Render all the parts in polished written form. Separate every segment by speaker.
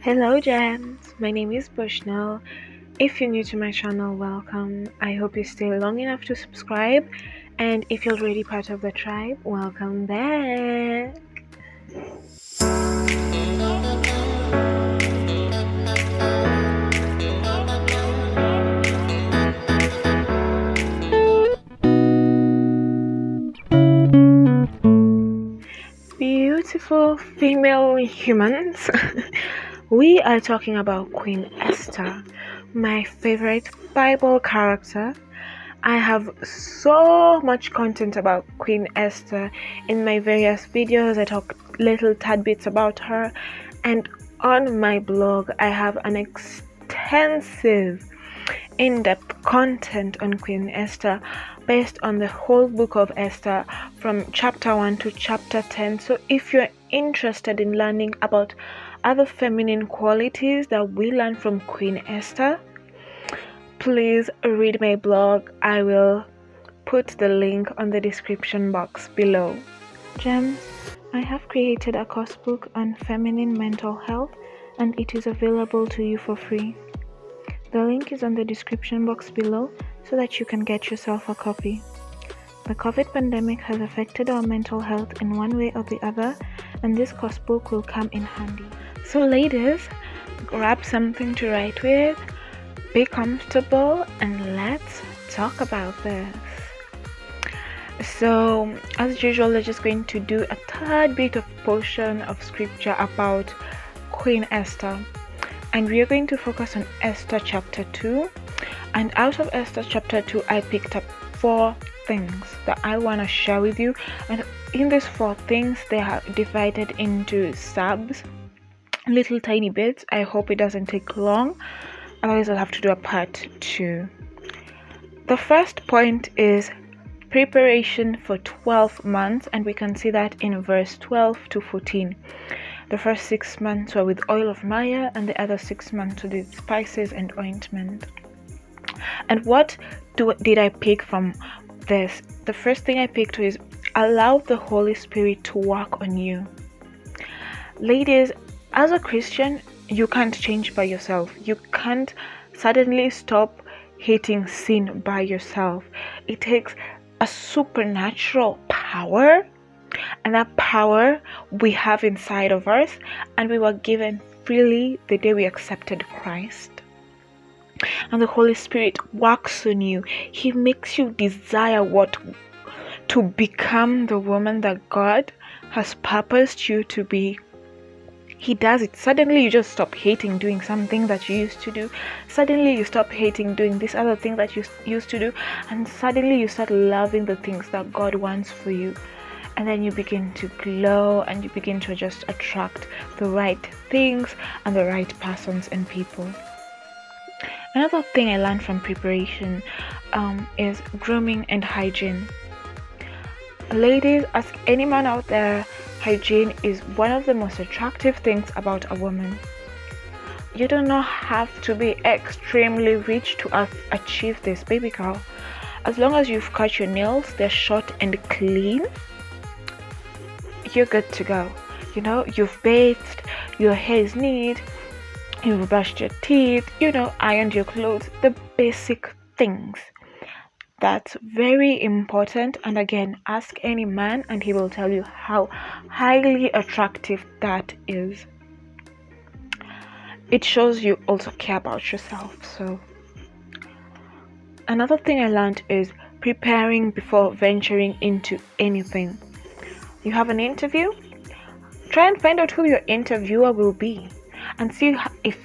Speaker 1: Hello gems, my name is Bushnell. If you're new to my channel, welcome. I hope you stay long enough to subscribe, and if you're already part of the tribe, welcome back. Beautiful female humans. We are talking about Queen Esther, my favorite Bible character. I have so much content about Queen Esther in my various videos. I talk little tad bits about her, and on my blog I have an extensive in-depth content on Queen Esther based on the whole book of Esther from chapter 1 to chapter 10. So if you're interested in learning about other feminine qualities that we learn from Queen Esther, please read my blog. I will put the link on the description box below. Gems, I have created a course book on feminine mental health, and it is available to you for free. The link is on the description box below so that you can get yourself a copy. The COVID pandemic has affected our mental health in one way or the other, and this course book will come in handy. So ladies, grab something to write with, be comfortable, and let's talk about this. So as usual, we're just going to do a tad bit of portion of scripture about Queen Esther, and we are going to focus on Esther chapter 2. And out of Esther chapter 2, I picked up 4 things that I want to share with you, and in these 4 things they are divided into subs, little tiny bits. I hope it doesn't take long, otherwise I'll have to do a part 2. The first point is preparation for 12 months, and we can see that in verse 12 to 14. The first 6 months were with oil of myrrh, and the other 6 months were with spices and ointment. And what did I pick from this? The first thing I picked is allow the Holy Spirit to work on you. Ladies, as a Christian, you can't change by yourself. You can't suddenly stop hating sin by yourself. It takes a supernatural power, and that power we have inside of us, and we were given freely the day we accepted Christ. And the Holy Spirit works on you. He makes you desire to become the woman that God has purposed you to be. He does it. Suddenly you just stop hating doing something that you used to do. Suddenly you stop hating doing this other thing that you used to do, and suddenly you start loving the things that God wants for you. And then you begin to glow, and you begin to just attract the right things and the right persons and people. Another thing I learned from preparation is grooming and hygiene. Ladies, ask any man out there, hygiene is one of the most attractive things about a woman. You do not have to be extremely rich to achieve this, baby girl. As long as you've cut your nails, they're short and clean, you're good to go. You've bathed, your hair is neat, you've brushed your teeth, ironed your clothes, the basic things. That's very important. And again, ask any man and he will tell you how highly attractive that is. It shows you also care about yourself. So another thing I learned is preparing before venturing into anything. You have an interview, try and find out who your interviewer will be, and see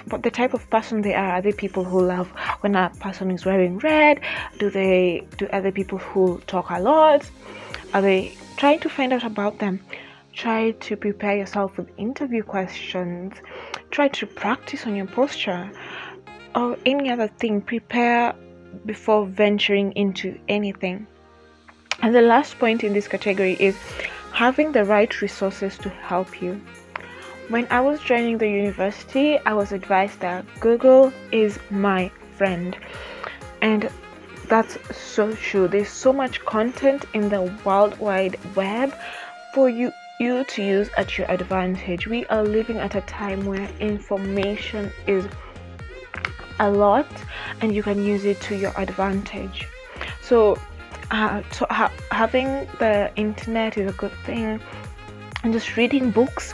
Speaker 1: what the type of person they are. Are they people who love when a person is wearing red? Do other people who talk a lot? Are they trying to find out about them? Try to prepare yourself with interview questions. Try to practice on your posture or any other thing. Prepare before venturing into anything. And the last point in this category is having the right resources to help you. When I was joining the university, I was advised that Google is my friend. And that's so true. There's so much content in the World Wide Web for you you to use at your advantage. We are living at a time where information is a lot and you can use it to your advantage. So having the internet is a good thing. And just reading books,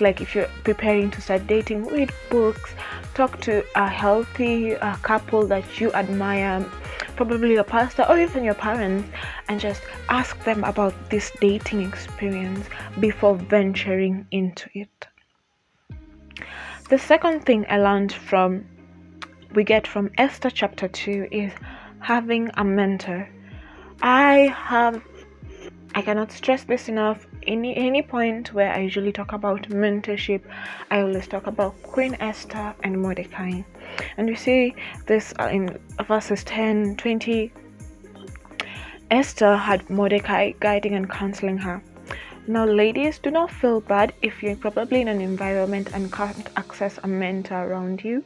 Speaker 1: like if you're preparing to start dating, read books, talk to a healthy couple that you admire, probably your pastor or even your parents, and just ask them about this dating experience before venturing into it. The second thing I learned we get from Esther Chapter 2 is having a mentor. I cannot stress this enough. Any point where I usually talk about mentorship, I always talk about Queen Esther and Mordecai. And we see this in verses 10-20. Esther had Mordecai guiding and counseling her. Now, ladies, do not feel bad if you're probably in an environment and can't access a mentor around you.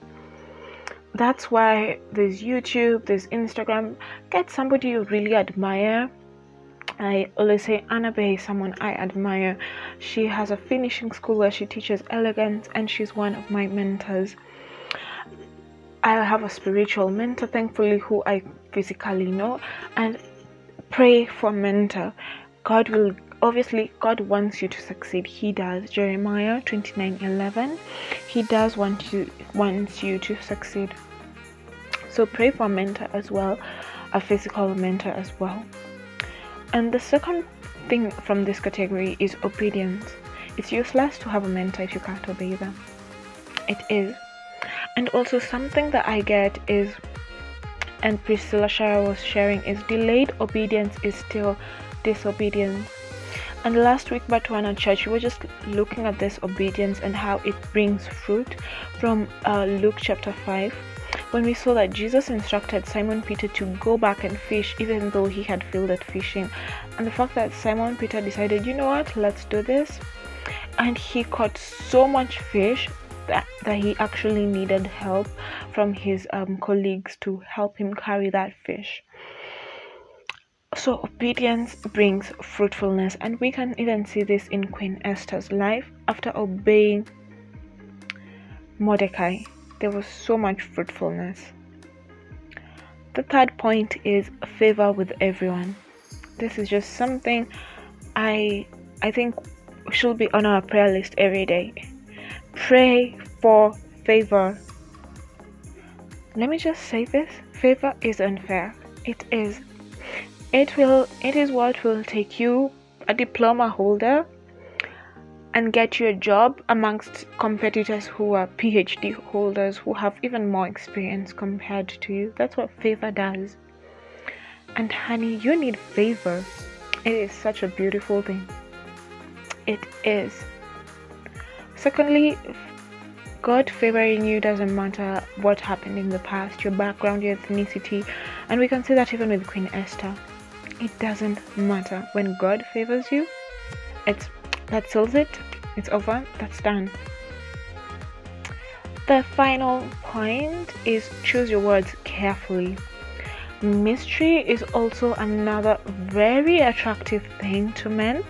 Speaker 1: That's why there's YouTube, there's Instagram. Get somebody you really admire. I always say Annabelle is someone I admire. She has a finishing school where she teaches elegance, and she's one of my mentors. I have a spiritual mentor, thankfully, who I physically know, and pray for a mentor. God wants you to succeed. He does. Jeremiah 29:11. He does wants you to succeed. So pray for a mentor as well, a physical mentor as well. And the second thing from this category is obedience. It's useless to have a mentor if you can't obey them. It is. And also something that I get is, and Priscilla Shire was sharing, is delayed obedience is still disobedience. And last week back to our church, we were just looking at this obedience and how it brings fruit from Luke chapter 5. When we saw that Jesus instructed Simon Peter to go back and fish even though he had failed at fishing, and the fact that Simon Peter decided, you know what, let's do this, and he caught so much fish that he actually needed help from his colleagues to help him carry that fish. So obedience brings fruitfulness, and we can even see this in Queen Esther's life. After obeying Mordecai, there was so much fruitfulness. The third point is favor with everyone. This is just something I think should be on our prayer list every day. Pray for favor. Let me just say this. Favor is unfair. It is. It is what will take you, a diploma holder, and get you a job amongst competitors who are PhD holders who have even more experience compared to you. That's what favor does. And honey, you need favor. It is such a beautiful thing. It is. Secondly, God favoring you doesn't matter what happened in the past, your background, your ethnicity, and we can see that even with Queen Esther. It doesn't matter. When God favors you, that seals it. It's over. That's done. The final point is choose your words carefully. Mystery is also another very attractive thing to men.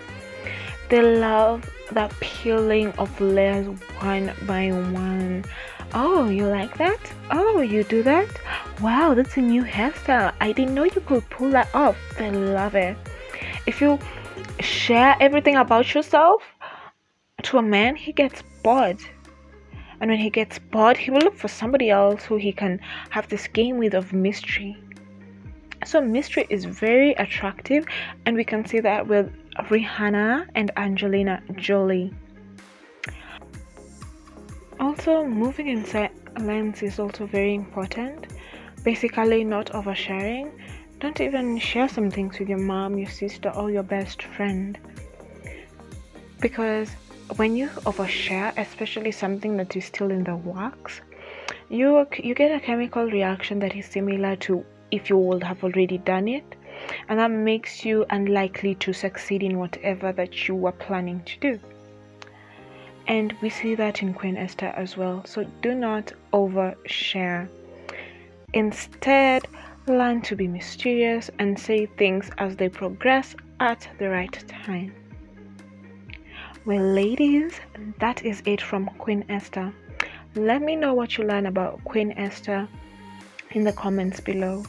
Speaker 1: They love the peeling of layers one by one. Oh, you like that? Oh, you do that? Wow, that's a new hairstyle. I didn't know you could pull that off. They love it. If you share everything about yourself to a man, he gets bored. And when he gets bored, he will look for somebody else who he can have this game with of mystery. So mystery is very attractive, and we can see that with Rihanna and Angelina Jolie. Also, moving in silence is also very important. Basically, not oversharing. Don't even share some things with your mom, your sister, or your best friend. Because when you overshare, especially something that is still in the works, you get a chemical reaction that is similar to if you would have already done it, and that makes you unlikely to succeed in whatever that you were planning to do. And we see that in Queen Esther as well. So do not overshare. Instead, learn to be mysterious and say things as they progress at the right time. Well, ladies, that is it from Queen Esther. Let me know what you learn about Queen Esther in the comments below.